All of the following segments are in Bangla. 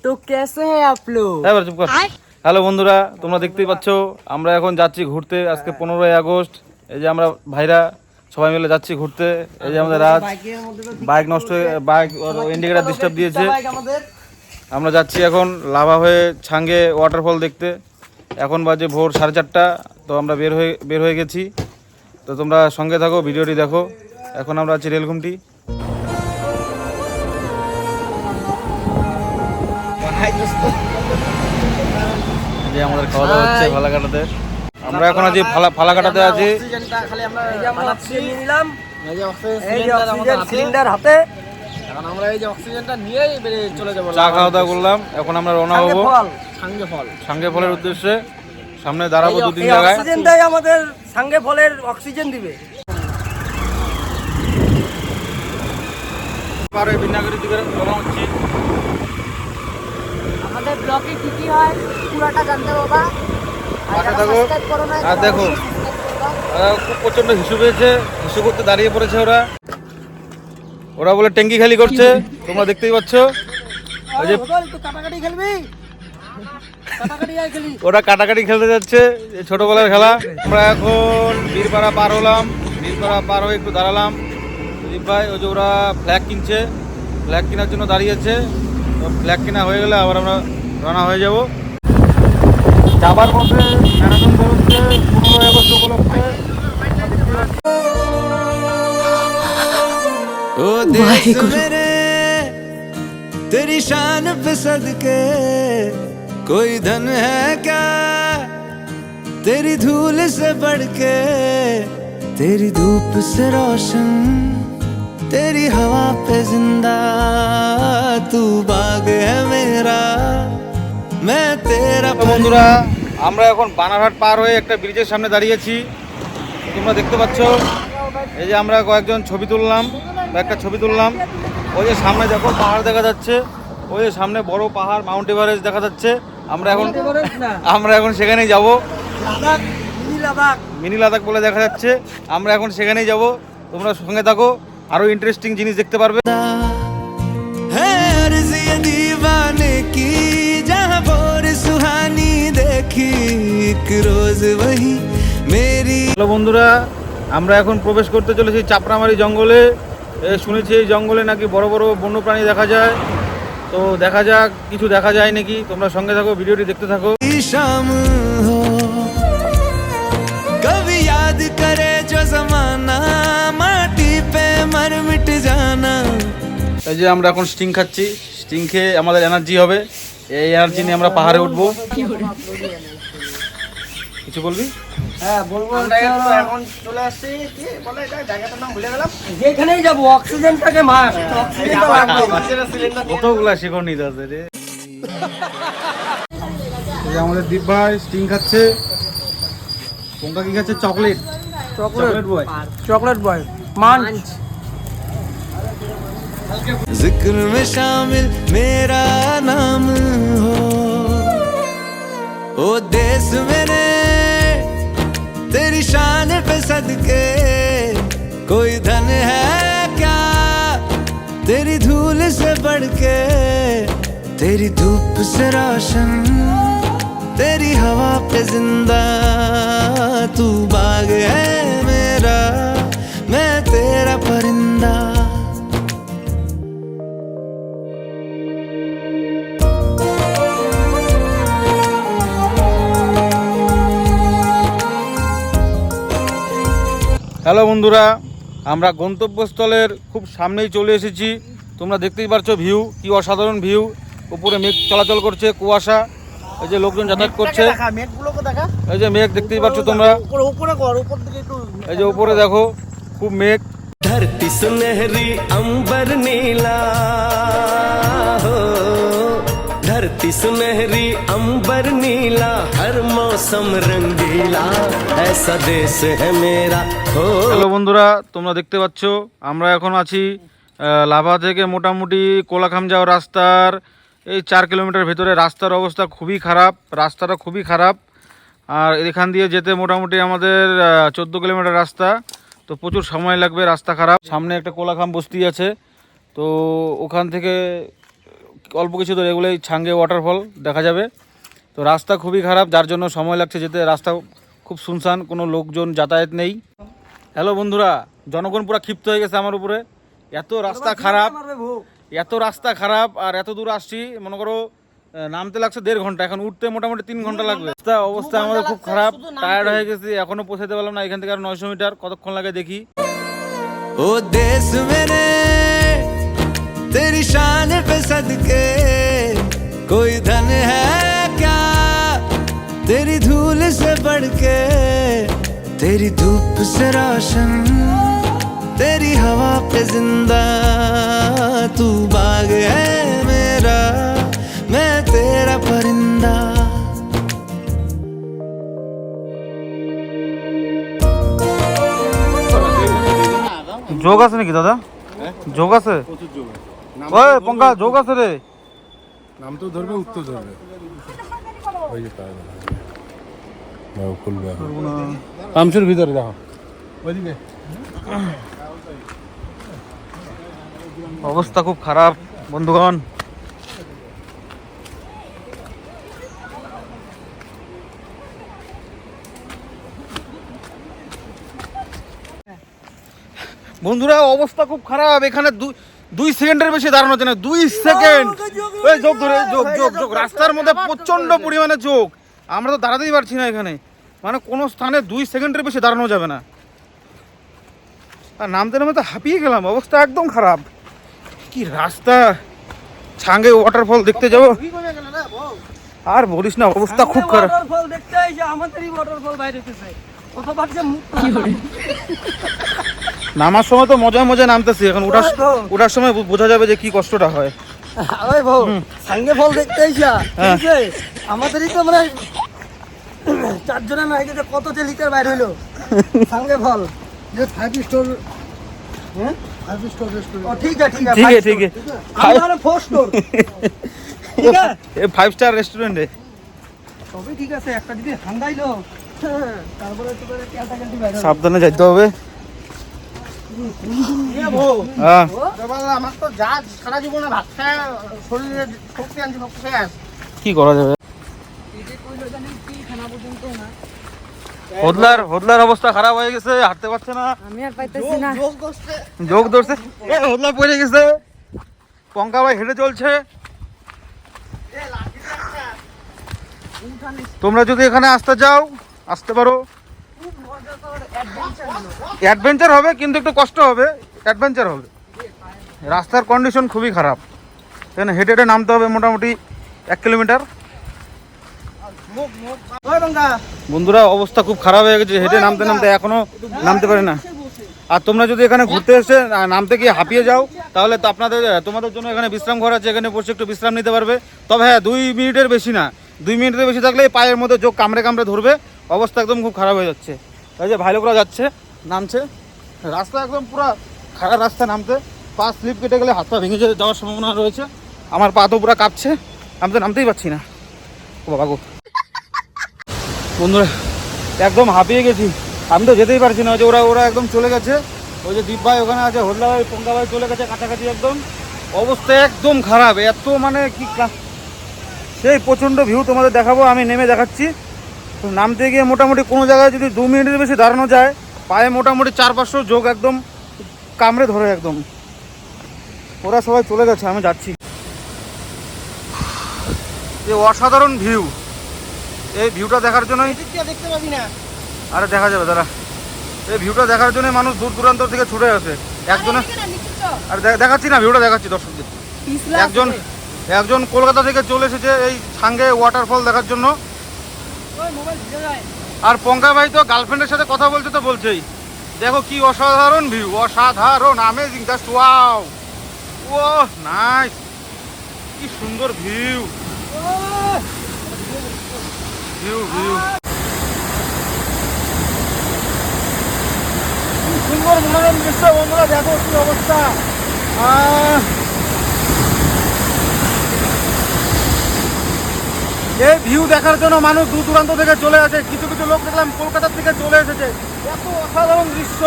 तो कैसे हैं आप लोग? হ্যালো বন্ধুরা, তোমরা দেখতেই পাচ্ছ আমরা এখন যাচ্ছি ঘুরতে। আজকে 15ই আগস্ট। এই যে আমরা ভাইরা সবাই মিলে যাচ্ছি ঘুরতে। এই যে আমাদের রাজ বাইক নষ্ট হয়ে বাইক ইন্ডিকেটার ডিস্টার্ব দিয়েছে। আমরা যাচ্ছি এখন লাভা হয়ে ছাঙ্গে ওয়াটারফল দেখতে। এখন বাজে ভোর 4:30। তো আমরা বের হয়ে গেছি। তো তোমরা সঙ্গে থাকো, ভিডিওটি দেখো। এখন আমরা আছি রেলঘুমটি। যে আমাদের খাওয়া দাওয়া হচ্ছে ফালাকাটাতে। আমরা এখন আছি ফালাকাটাতে আছি। চা খাওয়া দাওয়া করলাম। এখন আমরা রওনা হবো সাঙ্গে ফলের উদ্দেশ্যে। সামনে দাঁড়াবো 2-3 জায়গায়। অক্সিজেনটাই আমাদের সাঙ্গে ফলের অক্সিজেন দিবে। বিনাগরীর দিকে রওনা হচ্ছি। আমাদের ব্লগে কি কি হয় পুরোটা জানতে বাবা। আর দেখো খুব প্রচন্ড হিসু পেয়েছে, হিসু করতে দাঁড়িয়ে পড়েছে ওরা বলে ট্যাঙ্কি খালি করছে। তোমরা দেখতেই পাচ্ছ ওরা কাটাকাটি খেলতে যাচ্ছে, ছোটবেলার খেলা। আমরা এখন বীরপাড়া পার হলাম। বীরপাড়া পার হয়ে একটু দাঁড়ালাম। সুদীপ ভাই ওই যে ওরা ফ্ল্যাগ কিনছে, ফ্ল্যাগ কেনার জন্য দাঁড়িয়েছে। ফ্ল্যাগ কেনা হয়ে গেলে আবার আমরা রওনা হয়ে যাব। যাবার পথে ম্যারাথন বেরোচ্ছে 15ই আগস্ট উপলক্ষে। ओ देश मेरे तेरी शान पे सदके कोई धन है क्या तेरी धूल से बढ़ के तेरी धूप से रोशन तेरी हवा पे जिंदा तू बाग है मेरा मैं तेरा। বন্ধুরা আমরা এখন বানারহাট পার হয়ে একটা ব্রিজের সামনে দাঁড়িয়েছি। তোমরা দেখতে পাচ্ছ এই যে আমরা কয়েকজন ছবি তুললাম বা একটা ছবি তুললাম। ওই যে সামনে দেখো পাহাড় দেখা যাচ্ছে, ওই যে সামনে বড় পাহাড় মাউন্ট এভারেস্ট দেখা যাচ্ছে। আমরা এখন সেখানেই যাব। মিনি লাদাখ বলে দেখা যাচ্ছে। আমরা এখন সেখানেই যাব। তোমরা সঙ্গে থাকো, আরো ইন্টারেস্টিং জিনিস দেখতে পারবে। है अर्ज़ ये दीवाने की जहाँ बोर सुहानी देखी एक रोज वही मेरी। হ্যালো বন্ধুরা, আমরা এখন প্রবেশ করতে চলেছি চাপড়ামারি জঙ্গলে। শুনেছি এই জঙ্গলে নাকি বড় বড় বন্যপ্রাণী দেখা যায়। তো দেখা যাক কিছু দেখা যায় নাকি। তোমরা সঙ্গে থাকো, ভিডিওটি দেখতে থাকো। शाम हो कभी याद करे जो जमाना माटी पे मर मिट जाना। এই যে আমরা এখন স্টিং খাচ্ছি। স্টিং খেয়ে আমাদের এনার্জি হবে। এই এনার্জি নিয়ে আমরা পাহাড়ে উঠবো। কিছু বলবি? হ্যাঁ বলবো। এখন চলে আসছি, কি বলে এটা জায়গাটার নাম ভুলে গেলাম। যেখানেই যাব অক্সিজেনটাকে মার, অক্সিজেনটা লাগবে। কতগুলা শিকড় নিতে আছে রে। এই যে আমাদের দীপ ভাই স্টিং খাচ্ছে। কোনটা কি খাচ্ছে? Chocolate boy. Chocolate boy Munch. जिक्र में शामिल मेरा नाम हो ओ देश मेरे तेरी शान पे सदके कोई धन है क्या तेरी धूल से बढ़ के तेरी धूप से रोशन तेरी हवा पे जिंदा तू बाग है मेरा मैं तेरा परिंदा। হ্যালো বন্ধুরা, আমরা গন্তব্যস্থলের খুব সামনেই চলে এসেছি। তোমরা দেখতেই পারছো ভিউ, কি অসাধারণ ভিউ। উপরে মেঘ চলাচল করছে, কুয়াশা। এই যে লোকজন যাতায়াত করছে। এই যে মেঘ দেখতেই পাচ্ছ তোমরা। এই যে উপরে দেখো খুব মেঘ। धरती सुनहरी अंबर नीला हो धरती सुनहरी अंबर नीला हर मौसम रंगीला ऐसा देश है मेरा हो। হ্যালো বন্ধুরা, তোমরা দেখতে পাচ্ছ আমরা এখন আছি লাভা থেকে মোটামুটি কোলাখাম যাওয়ার রাস্তার এই 4 কিলোমিটার ভেতরে। রাস্তার অবস্থা খুবই খারাপ, রাস্তাটা খুবই খারাপ। আর এখান দিয়ে যেতে মোটামুটি আমাদের 14 কিলোমিটার রাস্তা। তো প্রচুর সময় লাগবে, রাস্তা খারাপ। সামনে একটা কোলাখাম বস্তি আছে, তো ওখান থেকে অল্প কিছু দূর এগুলোই ছাঙ্গে ওয়াটারফল দেখা যাবে। তো রাস্তা খুবই খারাপ, যার জন্য সময় লাগছে যেতে। রাস্তা খুব শুনশান, কোনো লোকজন যাতায়াত নেই। হ্যালো বন্ধুরা, জনগণ পুরো ক্ষিপ্ত হয়ে গেছে আমার উপরে। এত রাস্তা খারাপ, আর এত দূর আসছি, মনে করো নামতে লাগছে 1.5 ঘন্টা, এখন উঠতে মোটামুটি 3 ঘন্টা লাগবে। অবস্থা আমাদের খুব খারাপ, টায়ার্ড হয়ে গেছি, এখনো পৌঁছাতে পারলাম না। এখান থেকে আর 900 মিটার, কতক্ষণ লাগে দেখি। ओ देश मेरे तेरी शान पे सदके कोई धन है क्या तेरी धूल से बढ़ के तेरी धूप से रोशन तेरी हवा पे जिंदा तू बाग है मेरा मैं तेरा परिंदा। যোগ আছে নাকি দাদা? যোগ আছে? ওই পঙ্কা, যোগ আছে রে। নাম তো ধরবে, উত্তর ধরবে। ওই যে তাই নাও খুলবে পামচুর ভিতরে দেখো ওইদিকে। অবস্থা খুব খারাপ বন্ধুগণ। বন্ধুরা অবস্থা খুব খারাপ, এখানে 2 সেকেন্ডের বেশি দাঁড়ানো যায় না। 2 সেকেন্ড। ওই যোগ ধরে, যোগ। রাস্তার মধ্যে প্রচন্ড পরিমাণে যোগ, আমরা তো দাঁড়াতেই পারছি না এখানে। মানে কোনো স্থানে 2 সেকেন্ডের বেশি দাঁড়ানো যাবে না। আর নামতে নামতে হাঁপিয়ে গেলাম, অবস্থা একদম খারাপ। কি রাস্তা! ছাঙ্গে ওয়াটারফল দেখতে যাবো, আর বলিস না, অবস্থা খুব খারাপ। ওয়াটারফল দেখতে আইছে, আমাদেরই ওয়াটারফল বাইরে হইতেছে। কতবার যে মুখ নামার সময় তো মজায় নামতেছি, এখন ওঠার সময় বোঝা যাবে যে কি কষ্টটা হয়। ওই বউ সাঙ্গে ফল দেখতে আইছা, ঠিক আছে? আমাদেরই তো মানে 4 জনের না হইতে কত যে লিটার বাইরে হইলো সাঙ্গে ফল। যে 5 স্টার, হ্যাঁ 5 স্টার রেস্টুরেন্ট। ও ঠিক আছে। আমার 4 স্টার, ঠিক আছে? এই 5 স্টার রেস্টুরেন্টে সবই ঠিক আছে, একটা যদি হাঙ্গাইলো তারপরে তো ক্যালটা বাইরে। সাবধানে যেতে হবে। হ্যাঁ আমার তো যা সারা জীবনে ভাত খায় শরীরে শক্তি আনছে, শক্তি শেষ। কি করা যাবে? হোদলার অবস্থা খারাপ হয়ে গেছে, হাঁটতে পারছে না। আমি আর পাইতেছি না। যোগ ধরছে, হোদলা পড়ে গেছে। পঙ্কা ভাই হেঁটে চলছে। তোমরা যদি এখানে আসতে পারো, অ্যাডভেঞ্চার হবে, কিন্তু একটু কষ্ট হবে, অ্যাডভেঞ্চার হবে। রাস্তার কন্ডিশন খুবই খারাপ, এখানে হেঁটে নামতে হবে মোটামুটি 1 কিলোমিটার। বন্ধুরা অবস্থা খুব খারাপ হয়ে গেছে, হেঁটে নামতে এখনো নামতে পারে না। আর তোমরা যদি এখানে ঘুরতে এসে নামতে গিয়ে হাঁপিয়ে যাও, তাহলে তো তোমাদের জন্য এখানে বিশ্রাম ঘর আছে, এখানে বসে একটু বিশ্রাম নিতে পারবে। তবে হ্যাঁ, 2 মিনিটের বেশি না, 2 মিনিটের বেশি থাকলে পায়ের মধ্যে যোগ কামড়ে ধরবে, অবস্থা একদম খুব খারাপ হয়ে যাচ্ছে। এই যে ভাই লোকরা নামছে, রাস্তা একদম পুরো খারাপ রাস্তা। নামতে পা স্লিপ কেটে গেলে হাত পা ভেঙে যাওয়ার সম্ভাবনা রয়েছে। আমার পা তো পুরো কাঁপছে, নামতেই পারছি না। ও বাবা গো বন্ধুরা, একদম হাঁপিয়ে গেছি, আমি তো যেতেই পারছি না। যে ওরা একদম চলে গেছে, ওই যে দীপ ভাই ওখানে আছে, হোদলা ভাই, পঙ্কা ভাই চলে গেছে কাছাকাছি। একদম অবস্থা একদম খারাপ, এত মানে কি সেই প্রচণ্ড ভিউ তোমাদের দেখাবো, আমি নেমে দেখাচ্ছি। তো নামতে গিয়ে মোটামুটি কোনো জায়গায় যদি 2 মিনিটের বেশি দাঁড়ানো যায়, পায়ে মোটামুটি 400-500 যোগ একদম কামড়ে ধরে একদম। ওরা সবাই চলে গেছে, আমি যাচ্ছি। এই অসাধারণ ভিউ, এই ভিউটা দেখার জন্যই দেখতে পাবি না। আরে দেখা যাবে দাঁড়া, এই ভিউটা দেখার জন্য মানুষ দূর দূরান্ত থেকে ছুটে আসে। একজনে আর দেখাচ্ছি না, ভিউটা দেখাচ্ছি দর্শকদের। একজন কলকাতা থেকে চলে এসেছে এই ছাঙ্গে ওয়াটারফল দেখার জন্য। আর পঙ্কা ভাই তো গার্লফ্রেন্ডের সাথে কথা বলছে, তো বলছেই দেখো কি অসাধারণ ভিউ, অসাধারণ, অ্যামেজিং, জাস্ট ওয়াও, ও নাইস, কি সুন্দর ভিউ। সুন্দর মনোরম দৃশ্য বন্ধুরা, দেখো কি অবস্থা। এই ভিউ দেখার জন্য মানুষ দূর দূরান্ত থেকে চলে আসে, কিছু লোক দেখলাম কলকাতা থেকে চলে এসেছে। এত অসাধারণ দৃশ্য,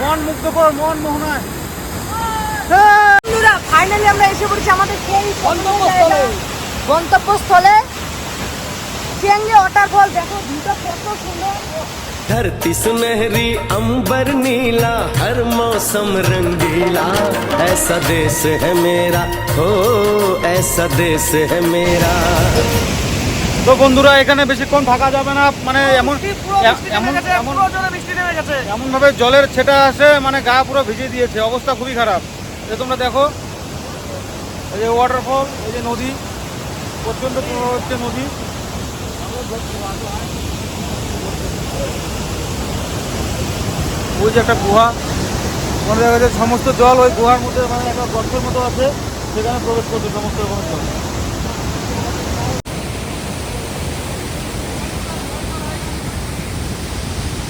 মন মুগ্ধকর, মন মোহনায়। বন্ধুরা ফাইনালি আমরা এসে পড়েছি আমাদের সেই গন্তব্যস্থলে। গন্তব্যস্থলে চেঙ্গে ওয়াটারফল। দেখো ভিউটা কত সুন্দর। धरती सुनहरी अंबर नीला हर मौसम रंगीला ऐसा देश है मेरा हो ऐसा देश है मेरा। তো বন্ধুরা এখানে বেশিক্ষণ থাকা যাবে না, মানে এমন এমন ভাবে জলের ছেটা আসে, মানে গা পুরো ভিজে দিয়েছে, অবস্থা খুবই খারাপ। এই তোমরা দেখো, এই যে ওয়াটারফল, এই যে নদী, প্রচণ্ড হচ্ছে নদী। ওই যে একটা গুহা, মনে দেখা যাচ্ছে সমস্ত জল ওই গুহার মধ্যে, মানে একটা গর্তের মতো আছে, সেখানে প্রবেশ করছে সমস্ত রকমের জল।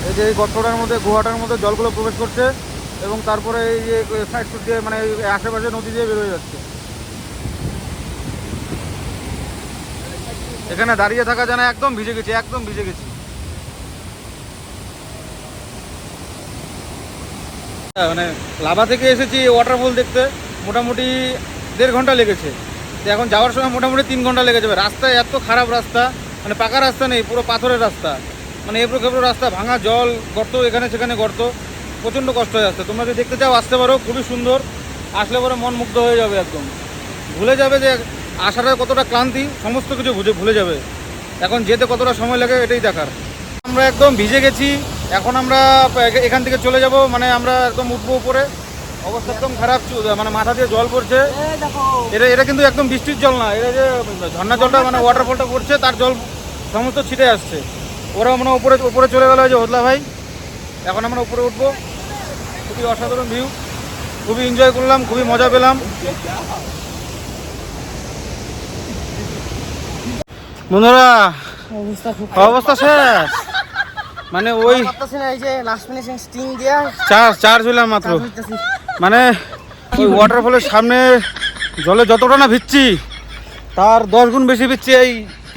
এই যে এই গর্তটার মধ্যে, গুহাটার মধ্যে জলগুলো প্রবেশ করছে এবং তারপরে এই যে সাইড ফুট দিয়ে, মানে এই আশেপাশে নদী দিয়ে বেরোয় যাচ্ছে। এখানে দাঁড়িয়ে থাকা যায় না, একদম ভিজে গেছি, একদম ভিজে গেছি। মানে লাভা থেকে এসেছি ওয়াটারফল দেখতে, মোটামুটি 1.5 ঘন্টা লেগেছে। তো এখন যাওয়ার সময় মোটামুটি 3 ঘন্টা লেগে যাবে। রাস্তায় এত খারাপ রাস্তা, মানে পাকা রাস্তা নেই, পুরো পাথরের রাস্তা, মানে এবড়ো খেবড়ো রাস্তা, ভাঙা জল, গর্ত এখানে সেখানে গর্ত, প্রচণ্ড কষ্ট হয়ে আসছে। তোমরা যদি দেখতে চাও আসতে পারো, খুবই সুন্দর। আসলে পরে মন মুগ্ধ হয়ে যাবে, একদম ভুলে যাবে যে আসাটা কতটা ক্লান্তি, সমস্ত কিছু ভুলে যাবে। এখন যেতে কতটা সময় লাগে এটাই দেখার। আমরা একদম ভিজে গেছি, এখন আমরা এখান থেকে চলে যাব, মানে আমরা একদম উঠবো উপরে। অবস্থা একদম খারাপ, মানে মাথা দিয়ে জল পড়ছে। এটা কিন্তু একদম বৃষ্টির জল না, এটা যে ঝর্ণা জলটা, মানে ওয়াটারফলটা পড়ছে, তার জল সমস্ত ছিটে আসছে। ওরা মানে উপরে চলে গেল, যে হোদলা ভাই। এখন আমরা উপরে উঠবো। খুবই অসাধারণ ভিউ, খুবই এনজয় করলাম, খুবই মজা পেলাম। বন্ধুরা অবস্থা শেষ, মানে ওই চার্জ হইলাম মাত্র, মানে ওই ওয়াটারফলের সামনে জলে যতটা না ভিজছি, তার 10 গুণ বেশি ভিজছি এই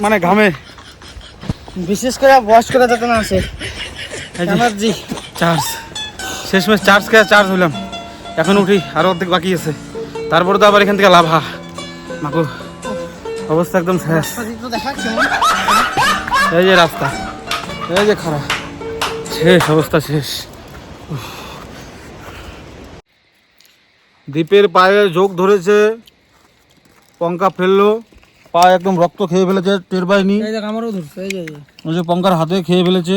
মানে ঘামে। বিশেষ করে বয়স করে যত না আছে এনার্জি চার্জ শেষমেশ চার্জ হইলাম। এখন উঠি, আরো অর্ধেক বাকি আছে, তারপরে তো আবার এখান থেকে লাভা। মাকু অবস্থা একদম শেষ। এই যে রাস্তা, এই যে খারাপ, শেষ অবস্থা, শেষ। দ্বীপের পায়ে যোগ ধরেছে, পঙ্কা ফেললো, পা একদম রক্ত খেয়ে ফেলেছে, টের পাইনি। আমারও ধরছে, এই যে ওই যে পঙ্কার হাতে খেয়ে ফেলেছে।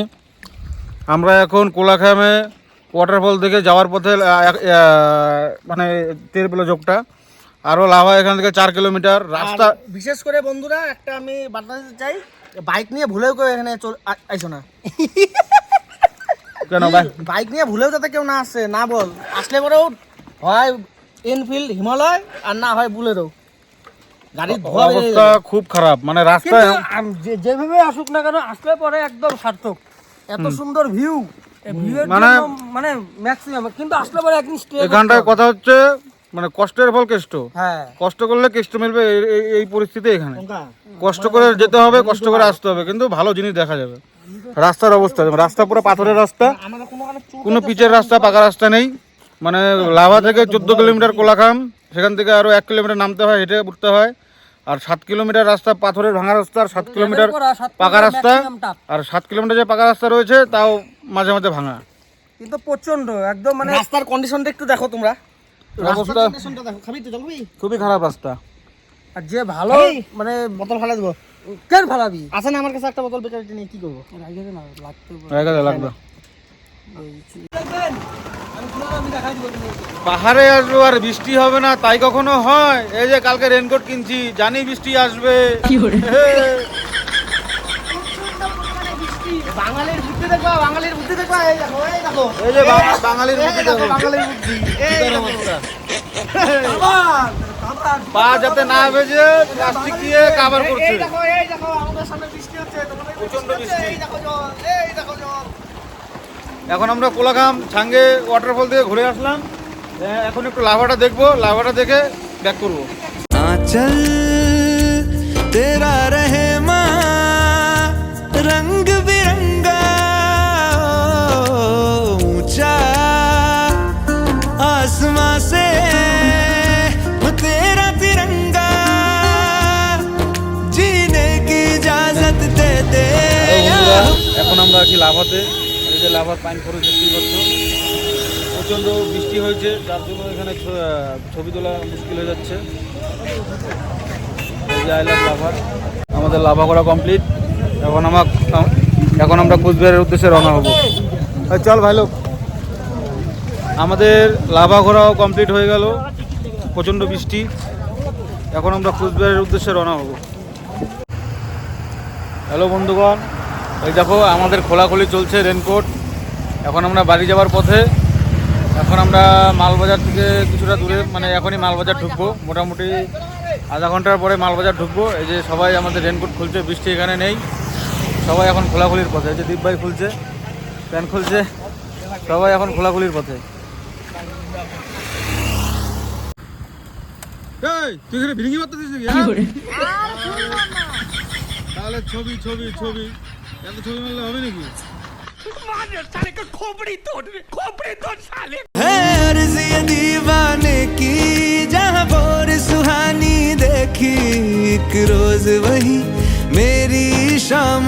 আমরা এখন কোলাখামে ওয়াটারফল থেকে যাওয়ার পথে মানে টের পেলো যোগটা। আরও লাভা এখান থেকে 4 কিলোমিটার রাস্তা। বিশেষ করে বন্ধুরা একটা আমি বার্তা দিতে চাই, বাইক নিয়ে ভুলেও কেউ এখানে আইসো না। কেন ভাই? বাইক নিয়ে ভুলেও যাতে কেউ না আসে, না বল আসলে পরেও হয় এনফিল্ড হিমালয়, আর না হয় বুলেরো। গাড়ির অবস্থা খুব খারাপ, মানে রাস্তায় যেভাবে আসুক না কেন, আসলে পরে একদম সার্থক। এত সুন্দর ভিউ, মানে ম্যাক্সিমাম, কিন্তু আসলে পরে একদিন স্টে। এখানটায় কথা হচ্ছে, মানে কষ্টের ফল কেষ্ট। হ্যাঁ, কষ্ট করলে কেষ্ট মিলবে, এই পরিস্থিতি এখানে। কষ্ট করে যেতে হবে, কষ্ট করে আসতে হবে, কিন্তু ভালো জিনিস দেখা যাবে। রাস্তার অবস্থা, রাস্তা পুরো পাথরের রাস্তা, কোনো পিচের রাস্তা, পাকা রাস্তা নেই। মানে লাভা থেকে 14 কিলোমিটার কোলাখাম, সেখান থেকে আরো 1 কিলোমিটার নামতে হয়, হেঁটে উঠতে হয়। আর 7 কিলোমিটার রাস্তা পাথরের ভাঙা রাস্তা, আর 7 কিলোমিটার পাকা রাস্তা, আর 7 কিলোমিটার যে পাকা রাস্তা রয়েছে তাও মাঝে মাঝে ভাঙা। কিন্তু প্রচন্ড একদম, মানে রাস্তার কন্ডিশনটা একটু দেখো তোমরা, অবস্থা খুবই খারাপ রাস্তা। আর যে ভালো, মানে বোতল ফেলে দেবো, কেন ফেলাবি? আছে না আমার কাছে একটা বোতল, বেকার নিয়ে কি করবো? লাগবে পাহাড়ে আসবো আর বৃষ্টি হবে না, তাই কখনো হয়? এই যে কালকে রেনকোট কিনছি, জানি বৃষ্টি আসবে। বাঙালির বুদ্ধি দেখবা, বাঙালির বুদ্ধি দেখবা, এই দেখো, এই দেখো, এই যে বাঙালির বুদ্ধি দেখো, বাঙালির বুদ্ধি। পা যাতে না ভেজে প্লাস্টিক দিয়ে কভার করছে। এই দেখো আমাদের সামনে বৃষ্টি হচ্ছে, তোমাদের প্রচন্ড বৃষ্টি। এই দেখো জল, এই দেখো জল। এখন আমরা কোলাখাম ছাঙ্গে ওয়াটারফল থেকে ঘুরে আসলাম। এখন একটু লাভাটা দেখবো, লাভাটা দেখে ব্যাক করবো। आंचल तेरा रहमा रंग बिरंगा ऊंचा आसमां से दे বন্ধুরা এখন আমরা আছি লাভাতে। এই যে লাভার পাইন ফরেস্ট দেখতেই পাচ্ছ, প্রচণ্ড বৃষ্টি হয়েছে, যার জন্য এখানে ছবি তোলা মুশকিল হয়ে যাচ্ছে। এই যে আই লাভ লাভা, আমাদের লাভা করা কমপ্লিট। এখন আমরা কোচবিহারের উদ্দেশ্যে রওনা হব। চল ভাই লোক, আমাদের লাভা ঘোরাও কমপ্লিট হয়ে গেল, প্রচণ্ড বৃষ্টি। এখন আমরা কোচবিহারের উদ্দেশ্যে রওনা হব। হ্যালো বন্ধুগণ, এই দেখো আমাদের খোলাখুলি চলছে রেনকোট। এখন আমরা বাড়ি যাওয়ার পথে। এখন আমরা মালবাজার থেকে কিছুটা দূরে, মানে এখনই মালবাজার ঢুকবো, মোটামুটি আধা ঘন্টার পরে মালবাজার ঢুকবো। এই যে সবাই আমাদের রেনকোট খুলছে, বৃষ্টি এখানে নেই, সবাই এখন খোলাখুলির পথে। এই যে দীপ ভাই খুলছে, প্যান্ট খুলছে, সবাই এখন খোলাখুলির পথে। তুই এখানে ভিড়ি মারতে দিস নাকি? তাহলে ছবি ছবি ছবি, এত ছবি মারলে হবে নাকি? है अर्ज़ ये दीवाने की, जहाँ बोर सुहानी देखी, एक रोज वही मेरी शाम